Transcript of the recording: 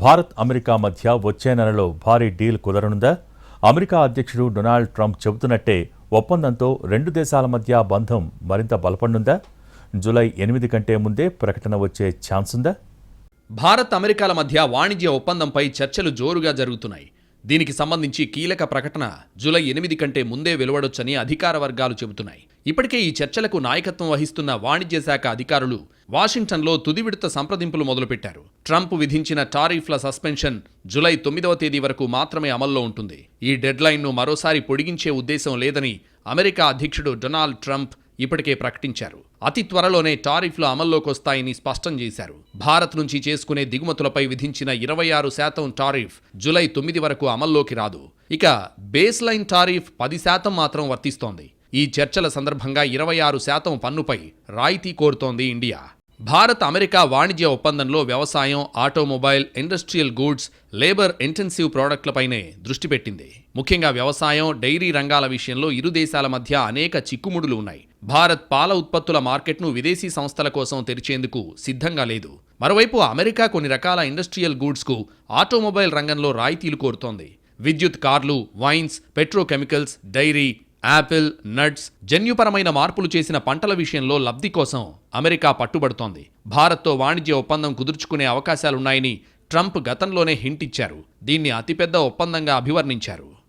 Bharat America మధ్య వచ్చే నెలలో భారీ డీల్ కుదరనుందా? అమెరికా అధ్యక్షుడు డొనాల్డ్ ట్రంప్ చెబుతున్నట్టే ఒప్పందంతో రెండు దేశాల మధ్య బంధం మరింత బలపడనుందా? జూలై 8 కంటే ముందే ప్రకటన వచ్చే ఛాన్స్ ఉందా? భారత్ అమెరికాల మధ్య వాణిజ్య ఒప్పందంపై చర్చలు జోరుగా జరుగుతున్నాయి. దీనికి సంబంధించి కీలక ప్రకటన జూలై 8 కంటే ముందే వెలువడొచ్చని అధికార వర్గాలు చెబుతున్నాయి. ఇప్పటికే ఈ చర్చలకు నాయకత్వం వహిస్తున్న వాణిజ్య శాఖ అధికారులు వాషింగ్టన్లో తుది విడత సంప్రదింపులు మొదలుపెట్టారు. ట్రంప్ విధించిన టారిఫ్ల సస్పెన్షన్ జూలై 9వ తేదీ వరకు మాత్రమే అమల్లో ఉంటుంది. ఈ డెడ్లైన్ను మరోసారి పొడిగించే ఉద్దేశం లేదని అమెరికా అధ్యక్షుడు డొనాల్డ్ ట్రంప్ ఇప్పటికే ప్రకటించారు. అతి త్వరలోనే టారిఫ్లు అమల్లోకొస్తాయని స్పష్టం చేశారు. భారత్ నుంచి చేసుకునే దిగుమతులపై విధించిన 26% టారిఫ్ జూలై 9 వరకు అమల్లోకి రాదు. ఇక బేస్ లైన్ టారిఫ్ 10% మాత్రం వర్తిస్తోంది. ఈ చర్చల సందర్భంగా 26% పన్నుపై రాయితీ కోరుతోంది ఇండియా. భారత్ అమెరికా వాణిజ్య ఒప్పందంలో వ్యవసాయం, automobile, industrial goods, labour intensive ప్రోడక్ట్లపైనే దృష్టి పెట్టింది. ముఖ్యంగా వ్యవసాయం, డైరీ రంగాల విషయంలో ఇరు దేశాల మధ్య అనేక చిక్కుముడులు ఉన్నాయి. భారత్ పాల ఉత్పత్తుల మార్కెట్ను విదేశీ సంస్థల కోసం తెరిచేందుకు సిద్ధంగా లేదు. మరోవైపు అమెరికా కొన్ని రకాల ఇండస్ట్రియల్ గూడ్స్కు ఆటోమొబైల్ రంగంలో రాయితీలు కోరుతోంది. విద్యుత్ కార్లు, wines, petrochemicals, dairy, apple, nuts, జన్యుపరమైన మార్పులు చేసిన పంటల విషయంలో లబ్ధి కోసం అమెరికా పట్టుబడుతోంది. భారత్తో వాణిజ్య ఒప్పందం కుదుర్చుకునే అవకాశాలున్నాయని ట్రంప్ గతంలోనే హింట్ ఇచ్చారు. దీన్ని అతిపెద్ద ఒప్పందంగా అభివర్ణించారు.